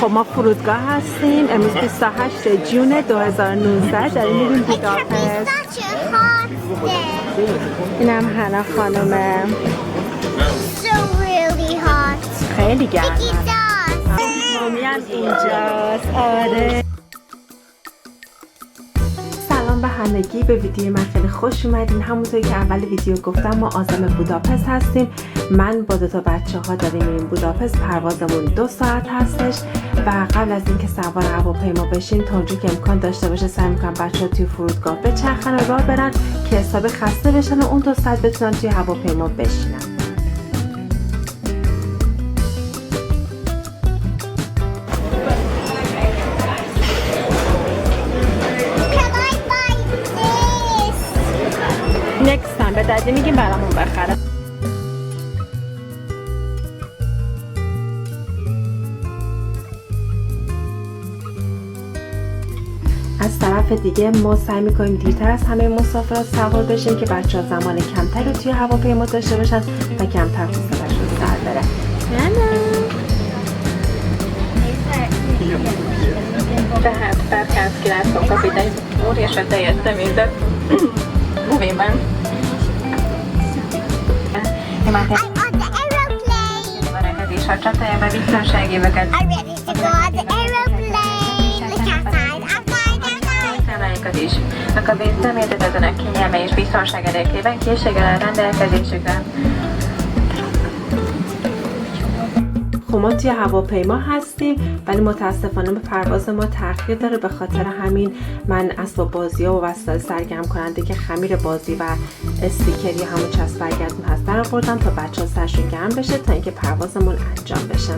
خب ما فرودگاه هستیم. امروز 28 جون 2019 داریم میریم بوداپست. اینم هنا خانومه. خیلی گرمه. مامی هم اینجاست. آره. سلام به همگی، به ویدیو من خیلی خوش اومدین. همونطور که اول ویدیو گفتم ما عازم بوداپست هستیم. من با 2 بچه ها داریم میریم بوداپست. پروازمون 2 ساعت هستش و قبل از اینکه سوار هواپیما بشیم تا اونجا که امکان داشته باشه سعی میکنم بچه ها توی فرودگاه بچرخن و راه برن که حساب خسته بشن و اون 2 ساعت بتونن توی هواپیما بشینن. next time به دادی میگیم برامون بخره. از طرف دیگه ما سعی میکنیم دیرتر از همه مسافرات سوار بشیم که بچه‌ها زمان کمتری رو توی هواپیما داشته باشن و کمتر حوصله‌شون سر بره. Tehát Berkánszkilászok kapitányok óriásat teljesítményt movében. I'm on the aeroplane. A csatájába biztonsági öveket. I'm ready to go on the aeroplane. Look outside. I'm flying outside. Számláikat is. A kabin személyetetetlenek kényelme és biztonság érdekében készséggel áll rendelkezésükre. خب ما توی هواپیما هستیم ولی متاسفانه به پرواز ما تأخیر داره. به خاطر همین من اسباب بازی ها و وسایل سرگرم کننده که خمیر بازی و استیکری همون چسب برگردون هست درآوردم تا بچه‌ها سرشون گرم بشه تا اینکه پروازمون انجام بشه.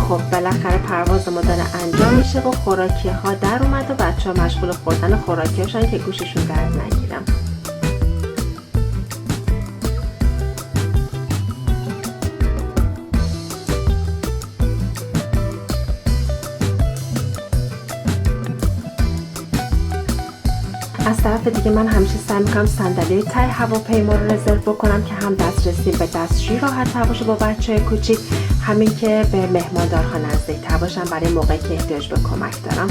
خب بالاخره پرواز ما داره انجام میشه و خوراکی ها در اومد و بچه ها مشغول خوردن خوراکی هاشن که گوششون درد نگیرم. از طرف دیگه من همیشه سعی میکنم صندلی ته هواپیما رو رزرو بکنم که هم دسترسی به دستشویی راحت باشه با بچه‌های کوچیک، همین که به مهماندارها نزدیک‌تر باشم برای موقعی که احتیاج به کمک دارم.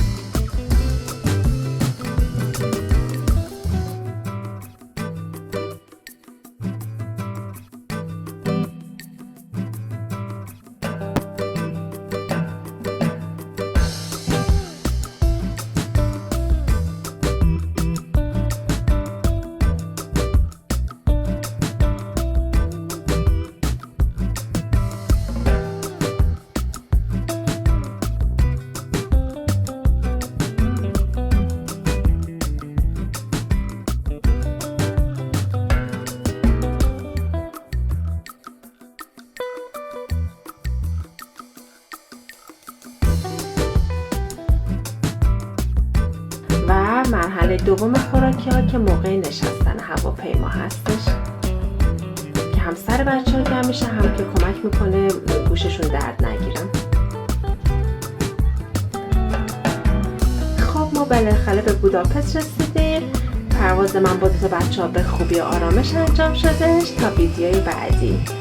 مرحله دوم خوراکی ها که موقع نشستن هواپیما هستش که هم سر بچه ها گرم میشه هم که کمک میکنه گوششون درد نگیرن. خب ما بالاخره به بوداپست رسیدیم. پرواز من با 2 بچه ها به خوبی و آرامش انجام شدش. تا ویدیوی بعدی.